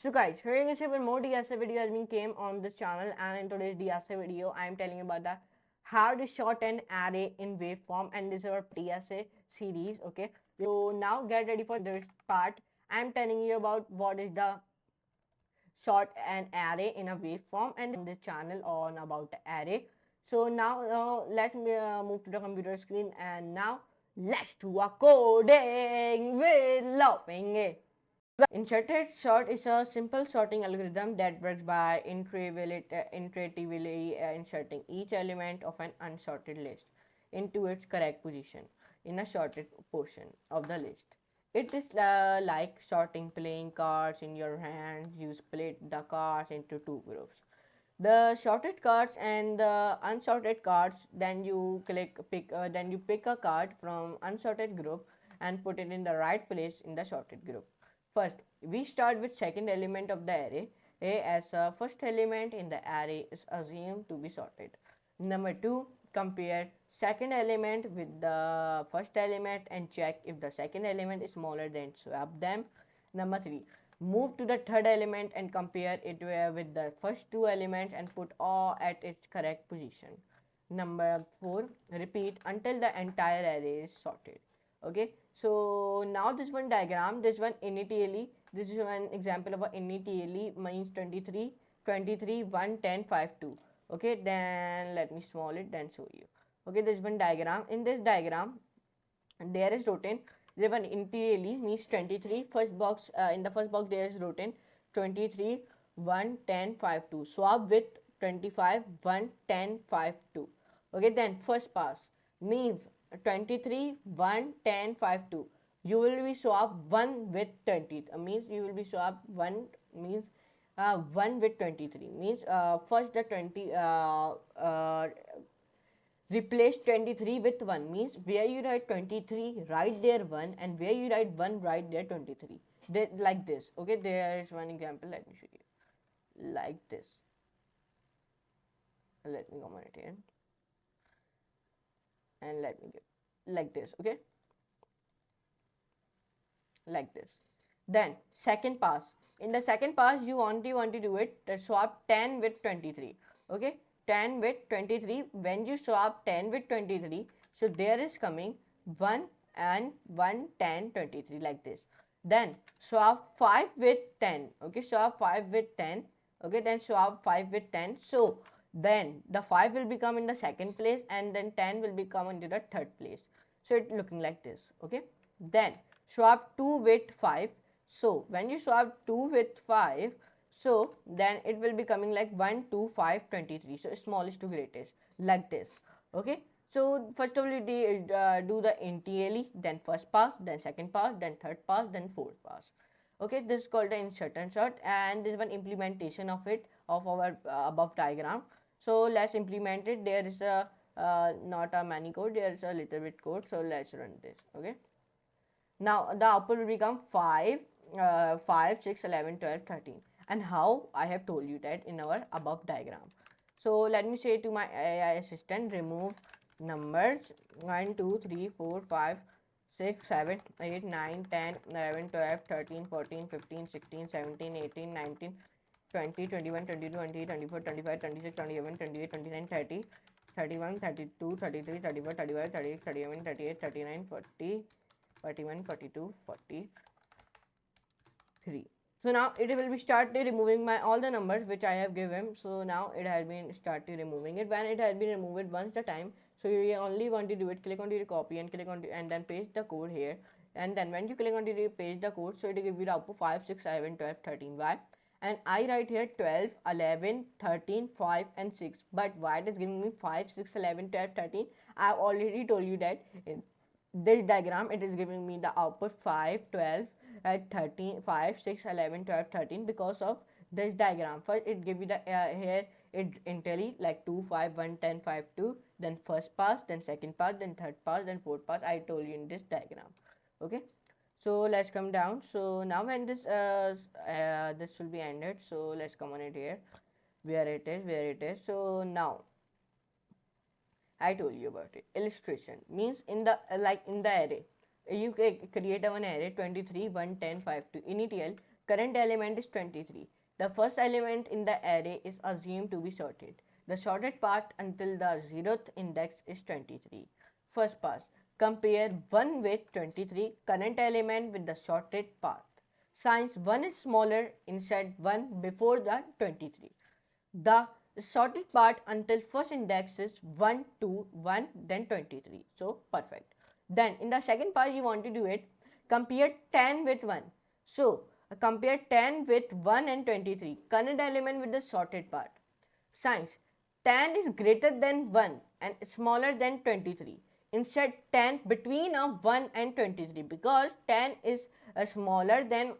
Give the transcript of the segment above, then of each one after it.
So guys, hearing a several more DSA video has been came on this channel, and in today's DSA video I am telling you about the how to short an array in waveform, and this is our DSA series. Okay, so now get ready for this part. I am telling you about what is the sort an array in a waveform and on the channel on about the array. So now let's move to the computer screen, and now let's do a coding with Loping. Inserted sort is a simple sorting algorithm that works by intuitively inserting each element of an unsorted list into its correct position in a sorted portion of the list. It is like sorting playing cards in your hand. You split the cards into two groups, the sorted cards and the unsorted cards. Then you pick a card from unsorted group and put it in the right place in the sorted group. First, we start with second element of the array. A as a first element in the array is assumed to be sorted. Number 2, compare second element with the first element and check if the second element is smaller, then swap them. Number 3, move to the third element and compare it with the first two elements and put all at its correct position. Number 4, repeat until the entire array is sorted. Okay, so now this one diagram, this one initially, this is one example of a initially means 23, 23, 1, 10, 5, 2. Okay, then let me small it, then show you. Okay, this one diagram. In this diagram, there is written, there one initially means 23. First box, in the first box there is written 23, 1, 10, 5, 2. Swap with 25, 1, 10, 5, 2. Okay, then first pass means 23, 1, 10, 5, 2. You will be swap 1 with 20. Means you will be swap 1 means 1 with 23. Means first the 20 replace 23 with 1 means where you write 23 write there 1, and where you write 1 write there 23. Like this. Okay, there is one example, let me show you like this. Let me comment it here and let me give like this. Okay, like this. Then second pass, in the second pass you want to do it swap 10 with 23. Okay, 10 with 23. When you swap 10 with 23, so there is coming 1 and 1, 10, 23 like this. Then swap 5 with 10. Okay, swap 5 with 10. Okay, then swap 5 with 10. So then the 5 will become in the second place, and then 10 will become into the third place. So it looking like this. Okay, then swap 2 with 5. So when you swap 2 with 5, so then it will be coming like 1, 2, 5, 23. So smallest to greatest like this. Okay, so first of all you do the initially, then first pass, then second pass, then third pass, then fourth pass. Okay, this is called the insert and sort, and this is one implementation of it of our above diagram. So let's implement it. There is a not a many code, there is a little bit code. So let's run this. Okay, now the output will become 5, 5, 6, 11, 12, 13. And how? I have told you that in our above diagram. So let me say to my AI assistant, remove numbers 1, 2, 3, 4, 5, 6, 7, 8, 9, 10, 11, 12, 13, 14, 15, 16, 17, 18, 19, 20, 21, 22, 23, 24, 25, 26, 27, 28, 29, 30, 31, 32, 33, 34, 35, 36, 37, 38, 39, 40, 41, 42, 43. So now it will be started removing my all the numbers which I have given. So now it has been started removing it. When it has been removed once the time, so you only want to do it, click on the copy and click on the, and then paste the code here. And then when you click on the paste the code, so it will give you the output 5, 6, 7, 12, 13. Why? And I write here 12, 11, 13, 5 and 6. But why it is giving me 5, 6, 11, 12, 13? I have already told you that in this diagram it is giving me the output 5, 12, 13, 5, 6, 11, 12, 13 because of this diagram. First it give you the here it internally like 2, 5, 1, 10, 5, 2, then first pass, then second pass, then third pass, then fourth pass. I told you in this diagram. Okay, so let's come down. So now when this will be ended, so let's come on it here where it is. So now I told you about it. Illustration means in the like in the array, you create one array 23, 1, 10, 5, 2. Initial current element is 23. The first element in the array is assumed to be sorted. The sorted part until the 0th index is 23. First pass. Compare 1 with 23, current element with the sorted path. Since 1 is smaller, insert 1 before the 23. The sorted part until first index is 1, 2, 1, then 23. So, perfect. Then, in the second part, you want to do it. Compare 10 with 1. So, compare 10 with 1 and 23. Current element with the sorted part. Since 10 is greater than 1 and smaller than 23. Insert 10 between of 1 and 23 because 10 is smaller than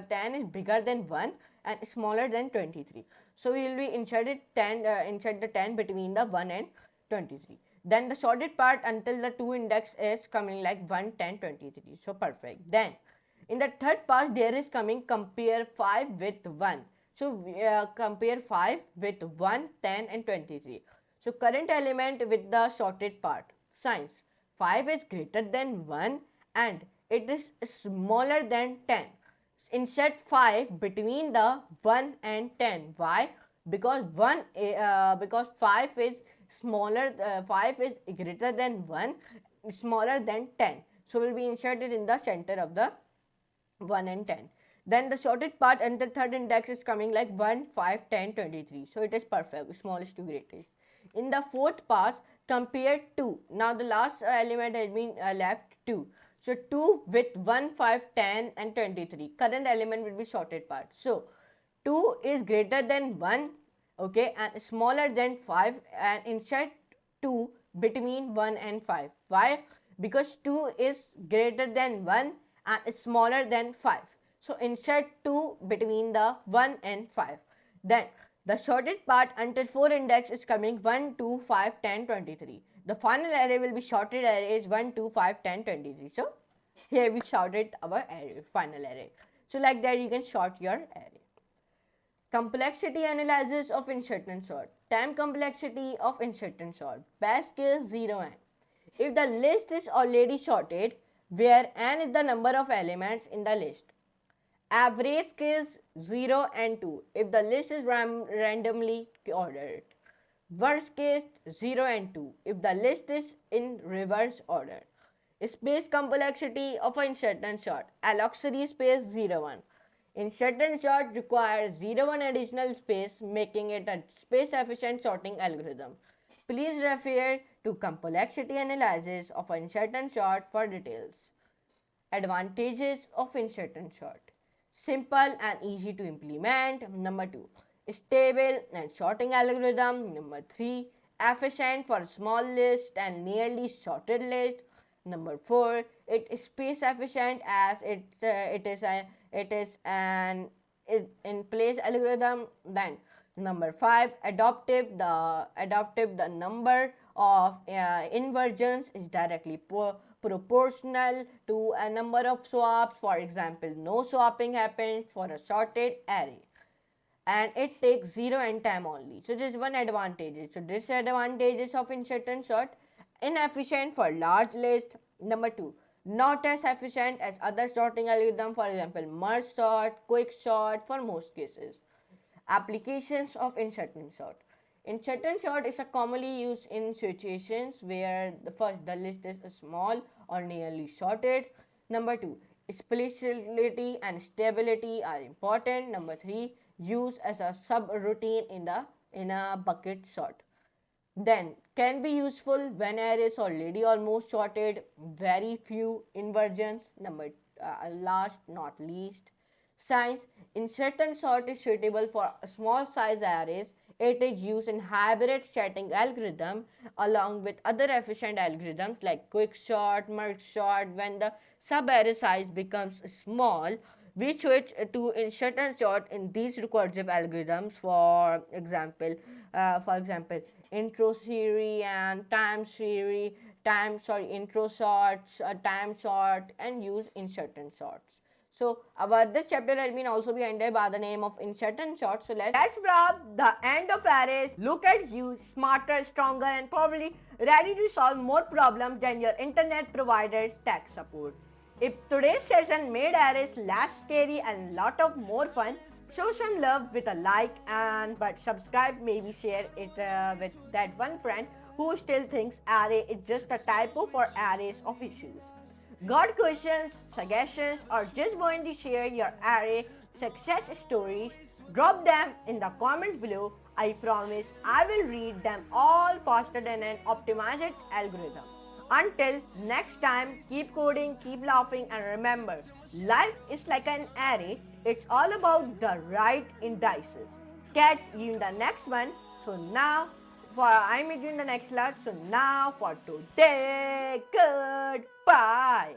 10 is bigger than 1 and smaller than 23. So we will be inserted 10 insert the 10 between the 1 and 23. Then the sorted part until the 2 index is coming like 1, 10, 23. So perfect. Then in the third pass there is coming compare 5 with 1. So compare 5 with 1, 10 and 23. So current element with the sorted part. Since 5 is greater than 1 and it is smaller than 10. Insert 5 between the 1 and 10. Why? Because 5 is smaller, 5 is greater than 1, smaller than 10. So will be inserted in the center of the 1 and 10. Then the sorted part until third index is coming like 1, 5, 10, 23. So it is perfect, smallest to greatest. In the fourth pass, compare 2. Now the last element has been left 2. So 2 with 1, 5, 10 and 23. Current element will be sorted part. So 2 is greater than 1, okay, and smaller than 5, and insert 2 between 1 and 5. Why? Because 2 is greater than 1 and smaller than 5. So insert 2 between the 1 and 5. Then the sorted part until 4 index is coming 1, 2, 5, 10, 23. The final array will be sorted array is 1, 2, 5, 10, 23. So here we sorted our array, final array. So like that you can sort your array. Complexity analysis of insert and sort. Time complexity of insert and sort. Best case 0n. If the list is already sorted, where n is the number of elements in the list. Average case 0 and 2 if the list is randomly ordered. Worst case 0 and 2 if the list is in reverse order. Space complexity of an insert and sort. Alloxery space 0, 1. Insert and sort requires 0, 1 additional space, making it a space efficient sorting algorithm. Please refer to complexity analysis of insert and sort for details. Advantages of insert and sort. Simple and easy to implement. Number 2, stable and sorting algorithm. Number 3, efficient for small list and nearly sorted list. Number 4, it is space efficient as it is an in place algorithm. Then number 5, adaptive. The number of inversions is directly proportional to a number of swaps. For example, no swapping happens for a sorted array and it takes 0 and time only. So this is one advantage. So disadvantages of insert and sort. Inefficient for large list. Number 2, not as efficient as other sorting algorithm, for example merge sort, quick sort for most cases. Applications of insert and sort. Insert and sort is a commonly used in situations where the list is small or nearly sorted. Number 2, spatiality and stability are important. Number 3, use as a subroutine in a bucket sort. Then can be useful when array is already almost sorted, very few inversions. Number last not least, size. Insert and sort is suitable for small size arrays. It is used in hybrid sorting algorithm along with other efficient algorithms like quick sort, merge sort. When the sub-array size becomes small, we switch to insert and sort in these recursive algorithms. For example, intro series and time series, intro sorts, time sort, and use insert and sorts. So this chapter has been also be ended by the name of insert and sort. So let's wrap the end of arrays. Look at you, smarter, stronger, and probably ready to solve more problems than your internet provider's tech support. If today's session made arrays less scary and lot of more fun, show some love with a like and but subscribe, maybe share it with that one friend who still thinks array is just a typo for arrays officials. Got questions, suggestions, or just want to share your array success stories? Drop them in the comments below. I promise I will read them all faster than an optimized algorithm. Until next time, keep coding, keep laughing, and remember, life is like an array. It's all about the right indices. Catch you in the next one. So now, I meet you in the next class. So now for today, goodbye.